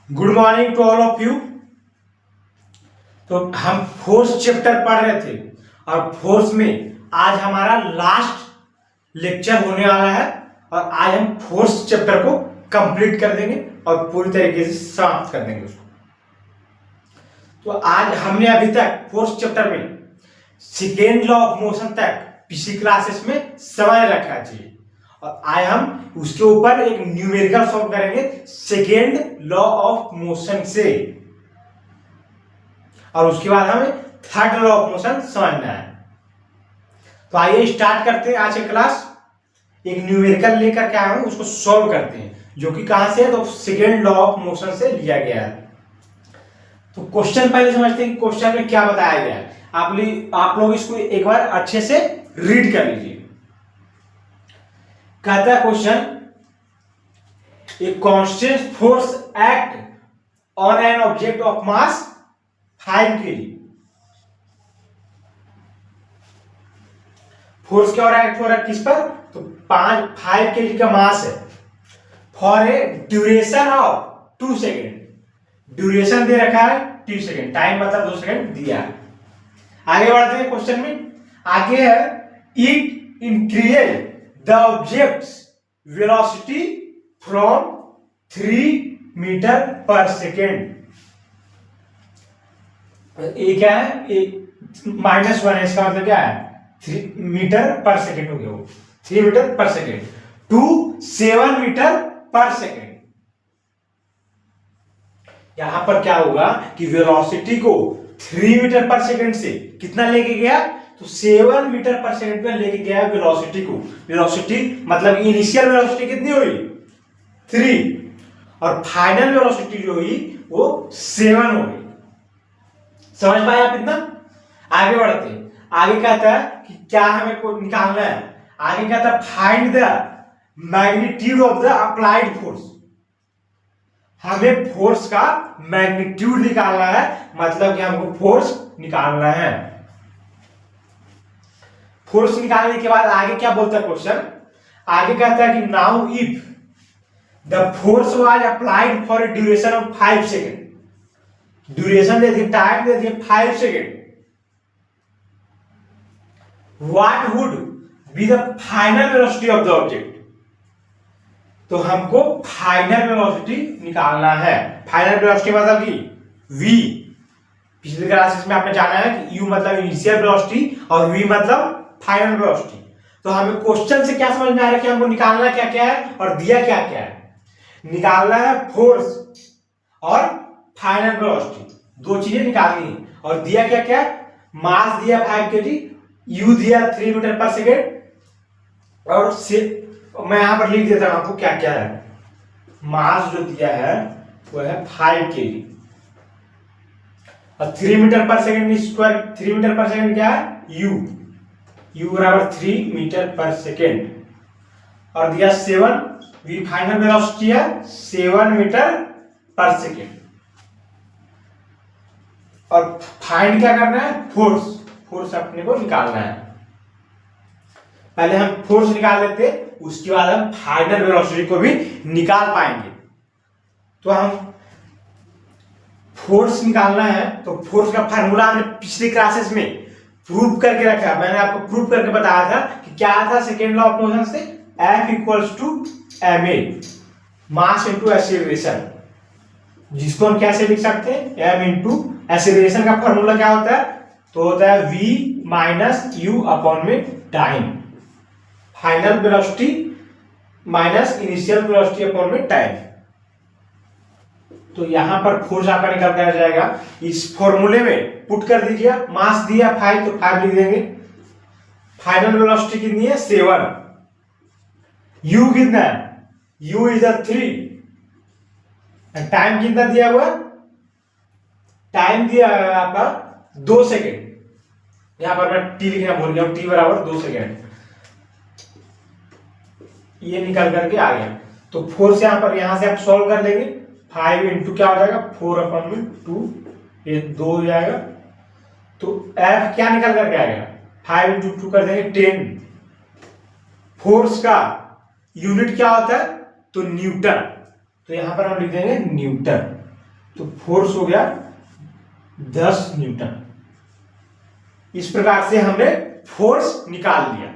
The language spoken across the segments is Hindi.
Good morning to all of you. तो हम फोर्स चैप्टर पढ़ रहे थे और फोर्स में आज हमारा लास्ट लेक्चर होने वाला है और आज हम फोर्स चैप्टर को कंप्लीट कर देंगे और पूरी तरीके से समाप्त कर देंगे उसको। तो आज हमने अभी तक फोर्स चैप्टर में सेकेंड लॉ ऑफ मोशन तक पिछली क्लासेस में समझ रखा चाहिए और आज हम उसके ऊपर एक न्यूमेरिकल सॉल्व करेंगे सेकेंड लॉ ऑफ मोशन से और उसके बाद हमें थर्ड लॉ ऑफ मोशन समझना है। तो आइए स्टार्ट करते हैं आज की क्लास। एक न्यूमेरिकल लेकर के आए हैं, उसको सॉल्व करते हैं, जो कि कहां से है, तो सेकेंड लॉ ऑफ मोशन से लिया गया है। तो क्वेश्चन पहले समझते हैं कि क्वेश्चन में क्या बताया गया है। आप लोग इसको एक बार अच्छे से रीड कर लीजिए। कहता है question, a constant force act on an object of mass 5 kg। Force क्या हो रहा है, एक्ट हो रहा है किस पर, तो 5 kg का मास है for a duration of 2 second. Duration दे रखा है 2 सेकेंड, टाइम मतलब 2 सेकेंड दिया है। आगे बढ़ते हैं क्वेश्चन में। आगे है, it increase the objects velocity from 3 metre per second. ये क्या है, -1 है, इसका मतलब क्या है, 3 मीटर पर सेकेंड हो गया वो, 3 metre per second to 7 metre per second. यहां पर क्या होगा कि वेलोसिटी को 3 मीटर पर सेकेंड से कितना लेके गया, तो 7 मीटर पर सेकेंड पे लेके गया वेलोसिटी को। वेलोसिटी मतलब इनिशियल वेलोसिटी कितनी हुई, 3, और फाइनल वेलोसिटी जो हुई वो 7 हो गई। समझ पाए आप इतना। आगे बढ़ते हैं। आगे कहता है कि क्या हमें को निकालना है। आगे कहता है, find the magnitude of the applied force. हमें फोर्स का मैग्नीट्यूड निकालना है, मतलब कि हमको फोर्स निकालना है। फोर्स निकालने के बाद आगे क्या बोलता है क्वेश्चन, आगे कहता है कि now if the force was applied for a duration of 5 second. Duration they the, time they the 5 second, what would be the final velocity of the object. तो हमको फाइनल वेलोसिटी निकालना है। फाइनल वेलोसिटी मतलब कि v। पिछले क्लासेस में आपने जाना है कि u मतलब इनिशियल वेलोसिटी और v मतलब फाइनल वेलोसिटी। तो हमें क्वेश्चन से क्या समझ में आ रहा है कि हमको निकालना क्या क्या है और दिया क्या क्या है। निकालना है फोर्स और फाइनल वेलोसिटी, दो चीजें निकालनी है। और दिया क्या क्या, मास दिया 5 kg, u दिया 3 मीटर पर सेकेंड, और मैं यहां पर लिख देता हूं आपको क्या क्या है। मास जो दिया है वो है 5 kg और 3 metre per second square. 3 metre per second क्या है, u बराबर 3 मीटर पर सेकेंड, और दिया 7, v फाइनल वेलोसिटी है 7 मीटर पर सेकेंड। और फाइंड क्या करना है, फोर्स। फोर्स अपने को निकालना है। पहले हम फोर्स निकाल लेते, उसके बाद हम फाइनल वेलोसिटी को भी निकाल पाएंगे। तो हम फोर्स निकालना है, तो फोर्स का फार्मूला हमने पिछली क्लासेस में प्रूव करके रखा। मैंने आपको प्रूव करके बताया था कि क्या था सेकेंड लॉ ऑफ मोशन से, F = ma, mass into acceleration, जिसको हम कैसे लिख सकते हैं, m इंटू एक्सीलरेशन का फॉर्मूला क्या होता है, तो होता है v - u अपॉन में time. Final velocity minus initial velocity upon में टाइम। तो यहां पर फोर्स आपका निकल कर आ जाएगा। इस फॉर्मूले में पुट कर दीजिए। मास दिया 5 तो 5 लिख देंगे। फाइनल वेलोसिटी कितनी है, 7। u कितना है, u इज 3। टाइम कितना दिया हुआ, टाइम दिया है आपका 2 सेकेंड। यहां पर मैं t लिखना भूल गया, t बराबर 2 सेकेंड। ये निकल करके आ गया। तो फोर्स यहां पर, यहां से आप सॉल्व कर लेंगे। 5 इंटू क्या हो जाएगा, 4/2, ये 2 हो जाएगा। तो F क्या निकल करके आएगा, 5 इंटू 2 कर देंगे 10। फोर्स का यूनिट क्या होता है, तो न्यूटन। तो यहां पर हम लिख देंगे न्यूटन। तो फोर्स हो गया 10 न्यूटन। इस प्रकार से हमने फोर्स निकाल लिया।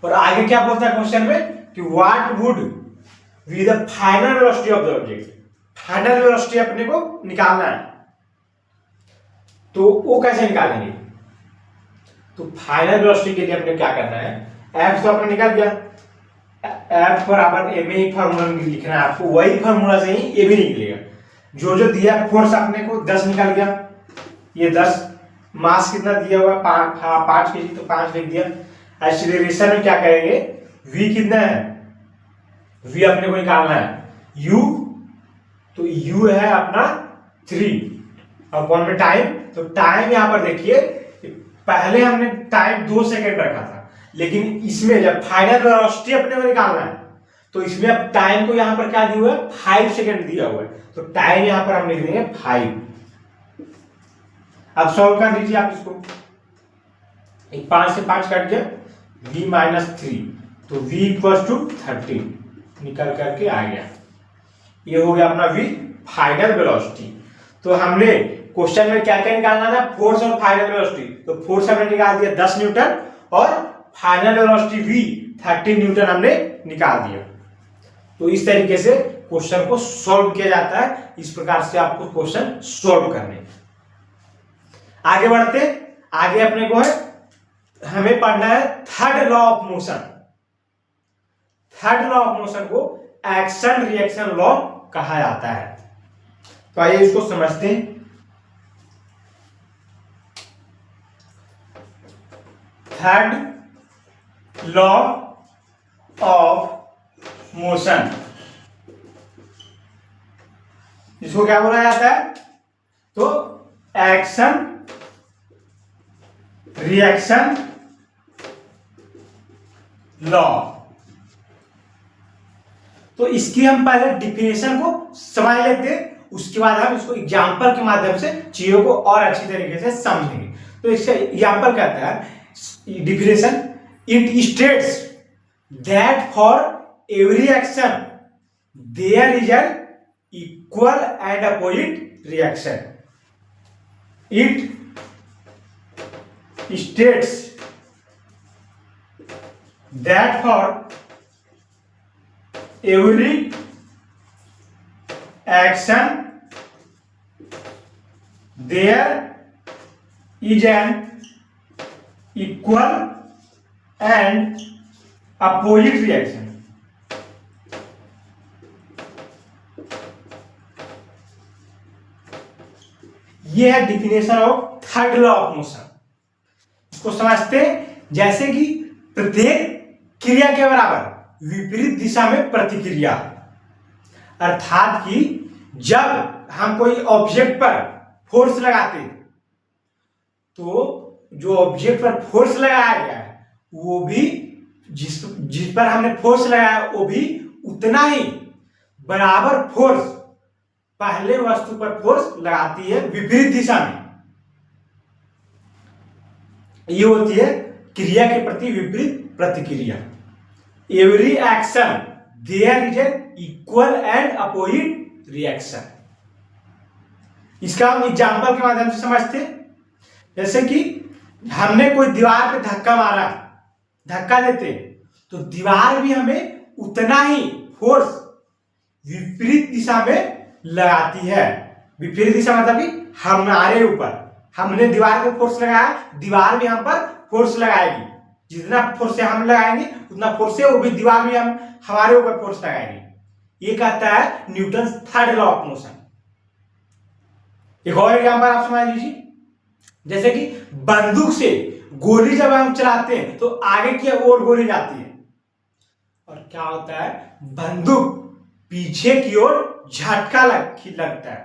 और आगे क्या बोलता है क्वेश्चन में कि what would be the final velocity of the object. Final velocity अपने को निकालना है, तो वो कैसे निकालेंगे? तो फाइनल वेलोसिटी के लिए अपने क्या करना है, एफ तो अपने निकल गया, एफ बराबर एम ए फार्मूला लिखना है आपको, वही फार्मूला से ही ये भी निकलेगा। जो जो दिया फोर्स अपने को 10 निकल गया, ये 10, मास कितना दिया हुआ 5 केजी, तो 5 लिख दिया। एक्सीलरेशन में क्या करेंगे, v कितना है, v अपने को निकालना है u, तो u है अपना 3 अपॉन में टाइम। तो टाइम यहां पर देखिए, पहले हमने टाइम 2 सेकंड रखा था, लेकिन इसमें जब फाइनल वेलोसिटी अपने को निकालना है तो इसमें अब टाइम को यहां पर क्या दिया हुआ है, 5 सेकंड दिया हुआ है, तो टाइम यहां पर हम लिख देंगे 5। अब सॉल्व कर लीजिए आप इसको, 5 से 5 कट गया, v -3, तो v इक्वल टू 13 निकल करके आ गया। ये हो गया अपना v फाइनल वेलोसिटी। तो हमने क्वेश्चन में क्या क्या निकालना था, फोर्स और फाइनल वेलोसिटी। तो फोर्स हमने निकाल दिया 10 न्यूटन और फाइनल वेलोसिटी v 13 न्यूटन हमने निकाल दिया। तो इस तरीके से क्वेश्चन को सॉल्व किया जाता है। इस प्रकार से आपको क्वेश्चन सॉल्व करने। आगे बढ़ते, आगे अपने को है, हमें पढ़ना है third law of motion. Third law of motion को एक्शन रिएक्शन लॉ कहा जाता है। तो आइए इसको समझते हैं। थर्ड लॉ ऑफ मोशन, इसको क्या बोला जाता है, तो एक्शन रिएक्शन लॉ। तो इसकी हम पहले डिफिनेशन को समझ लेते हैं, उसके बाद हम इसको एग्जांपल के माध्यम से चीजों को और अच्छी तरीके से समझेंगे। तो इसका एग्जांपल कहता है, definition, it states that for every action there is an equal and opposite reaction. It states that for every action there is an equal and opposite reaction। यह है definition of third law of motion. इसको समझते, जैसे कि प्रत्येक क्रिया के बराबर विपरीत दिशा में प्रतिक्रिया, अर्थात कि जब हम कोई ऑब्जेक्ट पर फोर्स लगाते तो जो ऑब्जेक्ट पर फोर्स लगाया गया है वो भी जिस पर हमने फोर्स लगाया वो भी उतना ही बराबर फोर्स पहले वस्तु पर फोर्स लगाती है विपरीत दिशा में। ये होती है क्रिया के प्रति विपरीत प्रतिक्रिया। Every action there is an equal and opposite reaction. इसका हम एग्जांपल के माध्यम से समझते, जैसे कि हमने कोई दीवार पे धक्का मारा, धक्का देते तो दीवार भी हमें उतना ही फोर्स विपरीत दिशा में लगाती है। विपरीत दिशा मतलब कि हमारे ऊपर, हमने दीवार को फोर्स लगाया, दीवार भी हम पर फोर्स लगाएगी। जितना फोर्स से हम लगाएंगे उतना फोर्स से वो भी दीवार भी हम हमारे ऊपर फोर्स लगाएगी। ये कहता है Newton third law of motion. एक और एग्जांपल आप समझ लीजिए, जैसे कि बंदूक से गोली जब हम चलाते हैं तो आगे की ओर गोली जाती है और क्या होता है, बंदूक पीछे की ओर झटका लगता है।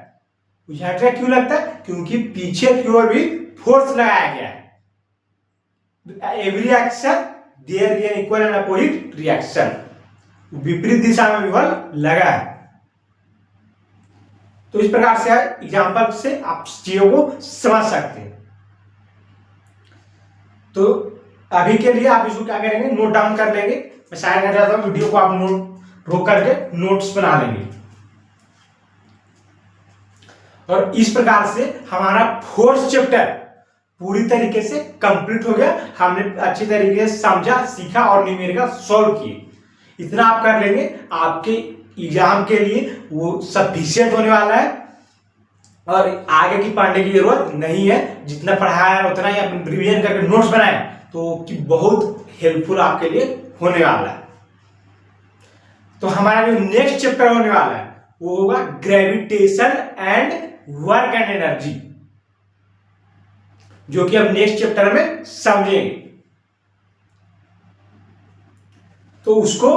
झटका क्यों लगता है, क्योंकि पीछे की ओर भी फोर्स लगाया गया है। Every action there is an equal and opposite reaction, विपरीत दिशा में भी बल लगा है। तो इस प्रकार से एग्जांपल से आप चीजों को समझ सकते हैं। तो अभी के लिए आप इसको क्या करेंगे, नोट डाउन कर लेंगे। मैं शायद कर रहा था वीडियो को आप नोट रोक करके नोट्स बना लेंगे। और इस प्रकार से हमारा फोर्थ चैप्टर पूरी तरीके से कंप्लीट हो गया। हमने अच्छी तरीके से समझा, सीखा और न्यूमेरिकल सॉल्व किए। इतना आप कर लेंगे, आपके एग्जाम के लिए वो सफिशिएंट होने वाला है और आगे की पढ़ने की जरूरत नहीं है। जितना पढ़ाया है उतना ही आप रिवीजन करके नोट्स बनाए तो कि बहुत हेल्पफुल आपके लिए होने वाला है। तो हमारा जो नेक्स्ट चैप्टर होने वाला है वो होगा gravitation and work and energy, जो कि हम नेक्स्ट चैप्टर में समझेंगे। तो उसको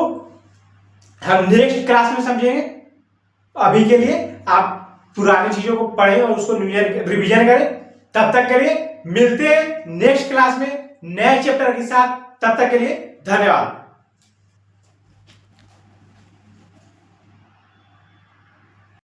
हम नेक्स्ट क्लास में समझेंगे। अभी के लिए आप पुरानी चीजों को पढ़ें और उसको रिवीजन करें। तब तक के लिए मिलते हैं नेक्स्ट क्लास में नए चैप्टर के साथ। तब तक के लिए धन्यवाद।